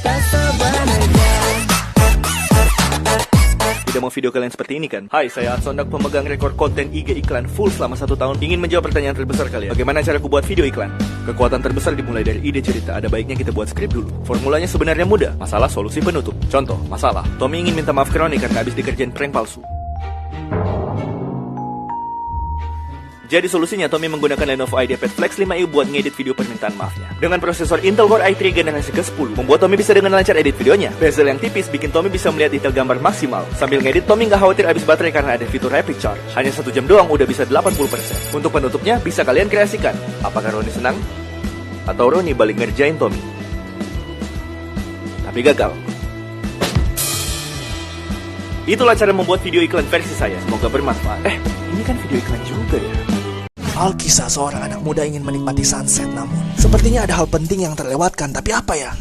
Tidak mau video kalian seperti ini kan? Hai, saya Atsondak, pemegang rekor konten IG iklan full selama 1 tahun. Ingin menjawab pertanyaan terbesar kalian. Bagaimana cara aku buat video iklan? Kekuatan terbesar dimulai dari ide cerita. Ada baiknya kita buat skrip dulu. Formulanya sebenarnya mudah. Masalah, solusi, penutup. Contoh, masalah. Tommy ingin minta maaf ke Roni karena habis dikerjain prank palsu. Jadi solusinya, Tommy menggunakan Lenovo IdeaPad Flex 5i buat ngedit video permintaan maafnya. Dengan prosesor Intel Core i3 generasi ke-10, membuat Tommy bisa dengan lancar edit videonya. Bezel yang tipis bikin Tommy bisa melihat detail gambar maksimal. Sambil ngedit, Tommy nggak khawatir habis baterai karena ada fitur Rapid Charge. Hanya 1 jam doang udah bisa 80%. Untuk penutupnya, bisa kalian kreasikan. Apakah Roni senang? Atau Roni balik ngerjain Tommy? Tapi gagal. Itulah cara membuat video iklan versi saya. Semoga bermanfaat. Ini kan video iklan juga ya. Alkisah seorang anak muda ingin menikmati sunset, namun sepertinya ada hal penting yang terlewatkan. Tapi apa ya?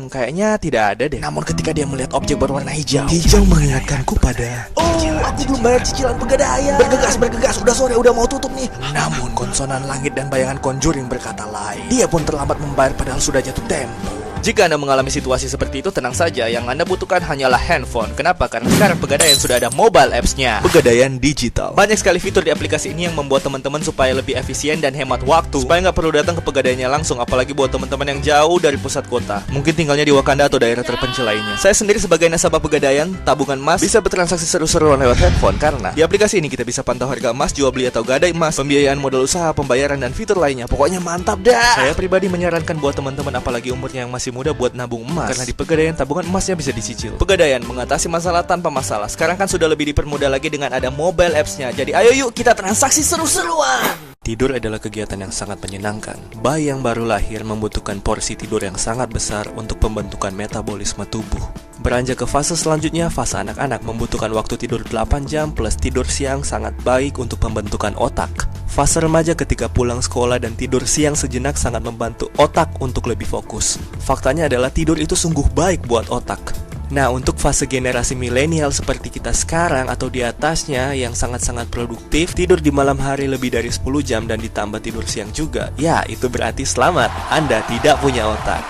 Kayaknya tidak ada deh. Namun ketika dia melihat objek berwarna hijau, hijau mengingatkanku pada aku belum bayar cicilan pegadaian. Bergegas, udah sore, udah mau tutup nih. Namun konsonan langit dan bayangan Conjuring berkata lain. Dia pun terlambat membayar padahal sudah jatuh tempo. Jika Anda mengalami situasi seperti itu, tenang saja. Yang Anda butuhkan hanyalah handphone. Kenapa? Karena sekarang Pegadaian sudah ada mobile apps-nya. Pegadaian digital. Banyak sekali fitur di aplikasi ini yang membuat teman-teman supaya lebih efisien dan hemat waktu. Supaya nggak perlu datang ke Pegadaiannya langsung, apalagi buat teman-teman yang jauh dari pusat kota. Mungkin tinggalnya di Wakanda atau daerah terpencil lainnya. Saya sendiri sebagai nasabah Pegadaian, tabungan emas, bisa bertransaksi seru-seruan lewat handphone. Karena di aplikasi ini kita bisa pantau harga emas, jual beli atau gadai emas, pembiayaan modal usaha, pembayaran, dan fitur lainnya. Pokoknya mantap dah. Saya pribadi menyarankan buat teman-teman apalagi umurnya yang masih muda buat nabung emas, karena di Pegadaian tabungan emasnya bisa dicicil. Pegadaian mengatasi masalah tanpa masalah. Sekarang kan sudah lebih dipermudah lagi dengan ada mobile apps-nya. Jadi ayo yuk kita transaksi seru-seruan. Tidur adalah kegiatan yang sangat menyenangkan. Bayi yang baru lahir membutuhkan porsi tidur yang sangat besar untuk pembentukan metabolisme tubuh. Beranjak ke fase selanjutnya, fase anak-anak membutuhkan waktu tidur 8 jam plus tidur siang sangat baik untuk pembentukan otak. Fase remaja ketika pulang sekolah dan tidur siang sejenak sangat membantu otak untuk lebih fokus. Faktanya adalah tidur itu sungguh baik buat otak. Nah, untuk fase generasi milenial seperti kita sekarang atau di atasnya yang sangat-sangat produktif, tidur di malam hari lebih dari 10 jam dan ditambah tidur siang juga, ya itu berarti selamat, Anda tidak punya otak.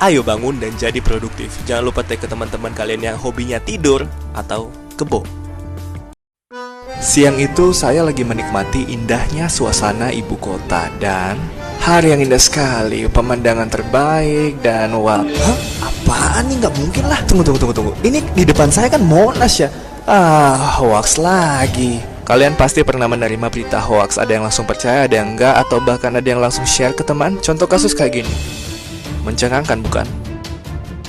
Ayo bangun dan jadi produktif. Jangan lupa tag ke teman-teman kalian yang hobinya tidur atau kebo. Siang itu saya lagi menikmati indahnya suasana ibu kota dan hari yang indah sekali, pemandangan terbaik dan Apaan nih? Nggak mungkin lah. Tunggu. Ini di depan saya kan Monas ya. Hoax lagi. Kalian pasti pernah menerima berita hoax. Ada yang langsung percaya, ada yang enggak, atau bahkan ada yang langsung share ke teman. Contoh kasus kayak gini. Mencengangkan bukan?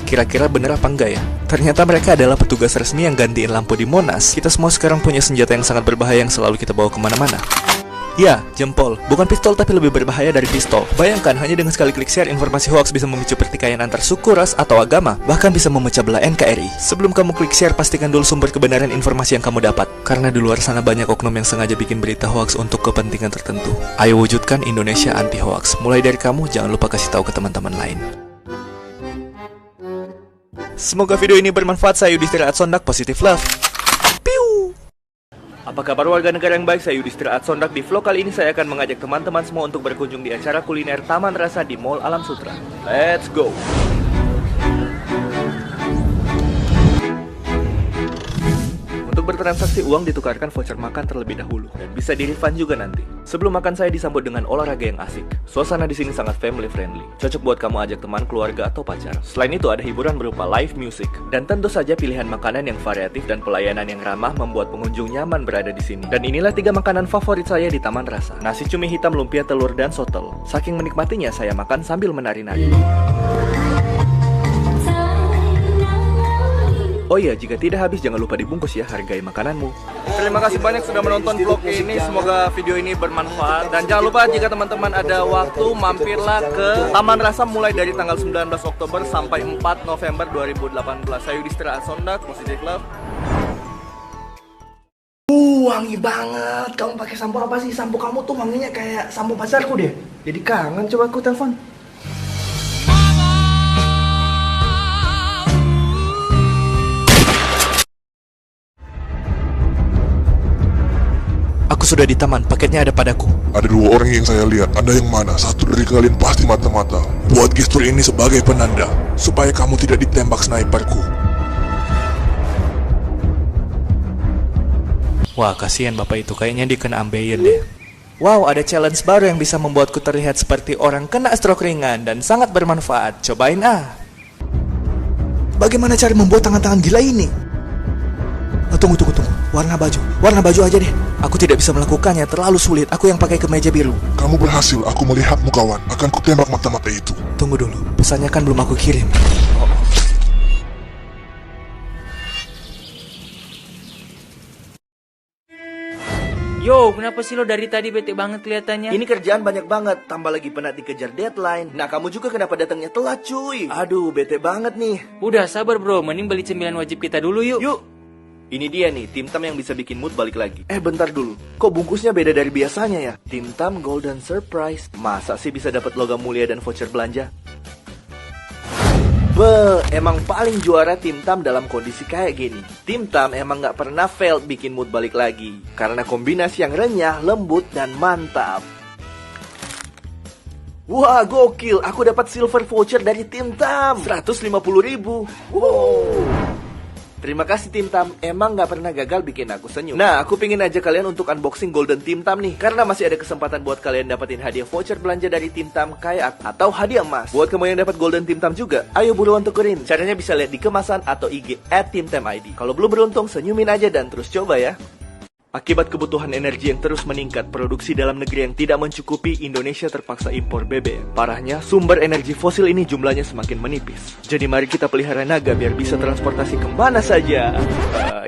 Kira-kira bener apa enggak ya? Ternyata mereka adalah petugas resmi yang gantiin lampu di Monas. Kita semua sekarang punya senjata yang sangat berbahaya yang selalu kita bawa kemana-mana. Ya, jempol. Bukan pistol tapi lebih berbahaya dari pistol. Bayangkan, hanya dengan sekali klik share, informasi hoax bisa memicu pertikaian antar suku, ras, atau agama. Bahkan bisa memecah belah NKRI. Sebelum kamu klik share, pastikan dulu sumber kebenaran informasi yang kamu dapat. Karena di luar sana banyak oknum yang sengaja bikin berita hoax untuk kepentingan tertentu. Ayo wujudkan Indonesia anti hoax. Mulai dari kamu, jangan lupa kasih tahu ke teman-teman lain. Semoga video ini bermanfaat. Saya Yudhistira Atsondak, Positive Love. Apa kabar warga negara yang baik? Saya Yudhistira Atsondak. Di vlog kali ini saya akan mengajak teman-teman semua untuk berkunjung di acara kuliner Taman Rasa di Mall Alam Sutra. Let's go! Untuk bertransaksi, uang ditukarkan voucher makan terlebih dahulu dan bisa di-refund juga nanti. Sebelum makan, saya disambut dengan olahraga yang asik. Suasana di sini sangat family friendly. Cocok buat kamu ajak teman, keluarga, atau pacar. Selain itu, ada hiburan berupa live music dan tentu saja pilihan makanan yang variatif dan pelayanan yang ramah membuat pengunjung nyaman berada di sini. Dan inilah 3 makanan favorit saya di Taman Rasa. Nasi cumi hitam, lumpia telur, dan sotel. Saking menikmatinya, saya makan sambil menari-nari. Oh iya, jika tidak habis jangan lupa dibungkus ya, hargai makananmu. Terima kasih banyak sudah menonton vlog ini, semoga video ini bermanfaat. Dan jangan lupa jika teman-teman ada waktu, mampirlah ke Taman Rasa mulai dari tanggal 19 Oktober sampai 4 November 2018. Saya Yudhistira Atsondak, Positive Love. Wangi banget. Kamu pakai sampo apa sih? Sampo kamu tuh wanginya kayak sampo pacarku deh. Jadi kangen, coba aku telepon. sudah di taman, paketnya ada padaku. Ada 2 orang yang saya lihat. Anda yang mana? Satu dari kalian pasti mata-mata. Buat gestur ini sebagai penanda, supaya kamu tidak ditembak sniperku. Wah, kasihan bapak itu, kayaknya dia kena ambeien deh. Wow, ada challenge baru yang bisa membuatku terlihat seperti orang kena stroke ringan dan sangat bermanfaat. Cobain ah. Bagaimana cara membuat tangan-tangan gila ini? Tunggu. Warna baju aja deh. Aku tidak bisa melakukannya, terlalu sulit. Aku yang pakai kemeja biru. Kamu berhasil, aku melihatmu kawan. Akan kutembak mata-mata itu. Tunggu dulu, pesannya kan belum aku kirim. Yo, kenapa sih lo dari tadi bete banget kelihatannya? Ini kerjaan banyak banget, tambah lagi penat dikejar deadline. Nah, kamu juga kenapa datangnya telat, cuy? Aduh, bete banget nih. Udah sabar bro, mending beli cemilan wajib kita dulu yuk. Yuk. Ini dia nih, Tim Tam yang bisa bikin mood balik lagi. Bentar dulu. Kok bungkusnya beda dari biasanya ya? Tim Tam Golden Surprise. Masa sih bisa dapat logam mulia dan voucher belanja? Emang paling juara Tim Tam dalam kondisi kayak gini. Tim Tam emang gak pernah fail bikin mood balik lagi. Karena kombinasi yang renyah, lembut, dan mantap. Wah, gokil. Aku dapat silver voucher dari Tim Tam. 150.000. Wow. Terima kasih Tim Tam, emang gak pernah gagal bikin aku senyum. Nah, aku pingin aja kalian untuk unboxing Golden Tim Tam nih. Karena masih ada kesempatan buat kalian dapetin hadiah voucher belanja dari Tim Tam kayak atau hadiah emas. Buat kamu yang dapat Golden Tim Tam juga, ayo buruan tukerin. Caranya bisa lihat di kemasan atau IG @timtamid. Kalau belum beruntung, senyumin aja dan terus coba ya. Akibat kebutuhan energi yang terus meningkat, produksi dalam negeri yang tidak mencukupi, Indonesia terpaksa impor BBM. Parahnya, sumber energi fosil ini jumlahnya semakin menipis. Jadi mari kita pelihara naga biar bisa transportasi kemana saja.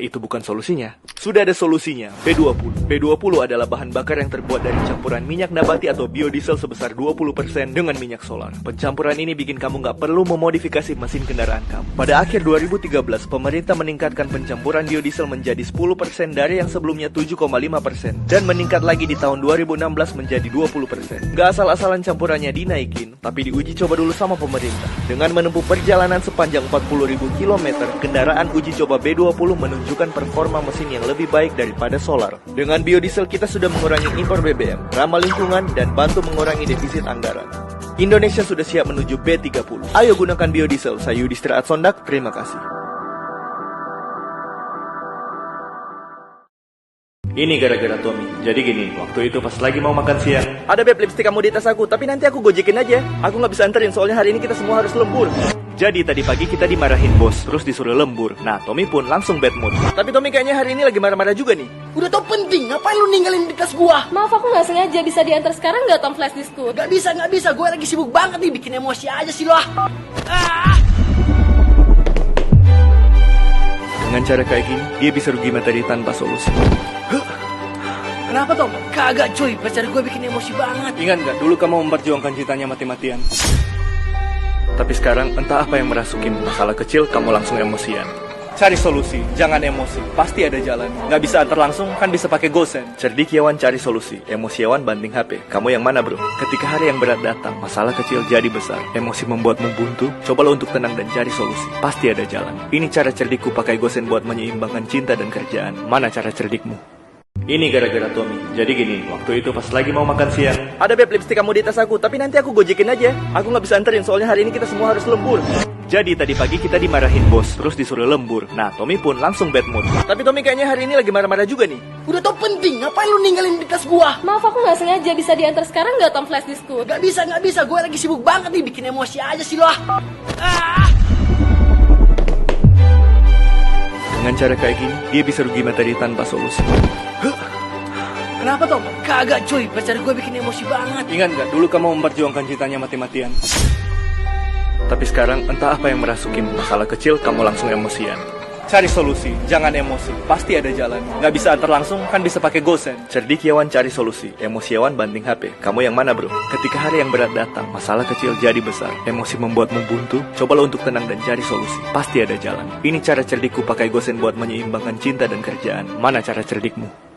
Itu bukan solusinya. Sudah ada solusinya, B20. B20 adalah bahan bakar yang terbuat dari campuran minyak nabati atau biodiesel sebesar 20% dengan minyak solar. Pencampuran ini bikin kamu nggak perlu memodifikasi mesin kendaraan kamu. Pada akhir 2013, pemerintah meningkatkan pencampuran biodiesel menjadi 10% dari yang sebelumnya 7,5% dan meningkat lagi di tahun 2016 menjadi 20%. Gak asal-asalan campurannya dinaikin, tapi diuji coba dulu sama pemerintah. Dengan menempuh perjalanan sepanjang 40.000 km, kendaraan uji coba B20 menunjukkan performa mesin yang lebih baik daripada solar. Dengan biodiesel kita sudah mengurangi impor BBM, ramah lingkungan, dan bantu mengurangi defisit anggaran. Indonesia sudah siap menuju B30. Ayo gunakan biodiesel. Saya Yudhistira Atsondak, terima kasih. Ini gara-gara Tommy. Jadi gini, waktu itu pas lagi mau makan siang, ada beb lipstick kamu di tas aku, tapi nanti aku gojekin aja. Aku nggak bisa anterin soalnya hari ini kita semua harus lembur. Jadi tadi pagi kita dimarahin bos, terus disuruh lembur. Nah, Tommy pun langsung bad mood. Tapi Tommy kayaknya hari ini lagi marah-marah juga nih. Udah tau penting, ngapain lu ninggalin di tas gua? Maaf aku nggak sengaja, bisa diantar sekarang nggak Tom flash diskku? Gak bisa, gue lagi sibuk banget nih, bikin emosi aja sih lo. Dengan cara kayak gini, dia bisa rugi materi tanpa solusi. Kenapa Tom? Kagak cuy, pacar gue bikin emosi banget. Ingat nggak, dulu kamu memperjuangkan cintanya mati-matian. Tapi sekarang entah apa yang merasukin. Masalah kecil, kamu langsung emosian. Cari solusi, jangan emosi. Pasti ada jalan. Nggak bisa antar langsung, kan bisa pakai GoSend. Cerdikiawan cari solusi, emosiawan banting HP. Kamu yang mana bro? Ketika hari yang berat datang, masalah kecil jadi besar. Emosi membuatmu buntu, cobalah untuk tenang dan cari solusi. Pasti ada jalan. Ini cara cerdikku pakai GoSend buat menyeimbangkan cinta dan kerjaan. Mana cara cerdikmu? Ini gara-gara Tommy. Jadi gini, waktu itu pas lagi mau makan siang, ada beb lipstick kamu di tas aku, tapi nanti aku gojekin aja. Aku nggak bisa anterin soalnya hari ini kita semua harus lembur. Jadi tadi pagi kita dimarahin bos, terus disuruh lembur. Nah, Tommy pun langsung bad mood. Tapi Tommy kayaknya hari ini lagi marah-marah juga nih. Udah tau penting, ngapain lu ninggalin di tas gua? Maaf aku nggak sengaja, bisa diantar sekarang nggak Tom flash diskku? Gak bisa, gue lagi sibuk banget nih, bikin emosi aja sih lo. Dengan cara kayak gini, dia bisa rugi materi tanpa solusi. Kenapa Tom? Kagak cuy, pacar gue bikin emosi banget. Ingat nggak, dulu kamu memperjuangkan cintanya mati-matian. Tapi sekarang entah apa yang merasukin. Masalah kecil, kamu langsung emosian. Cari solusi, jangan emosi. Pasti ada jalan. Nggak bisa antar langsung, kan bisa pakai GoSend. Cerdikiawan cari solusi, emosiawan banting HP. Kamu yang mana bro? Ketika hari yang berat datang, masalah kecil jadi besar. Emosi membuatmu buntu, cobalah untuk tenang dan cari solusi. Pasti ada jalan. Ini cara cerdikku pakai GoSend buat menyeimbangkan cinta dan kerjaan. Mana cara cerdikmu?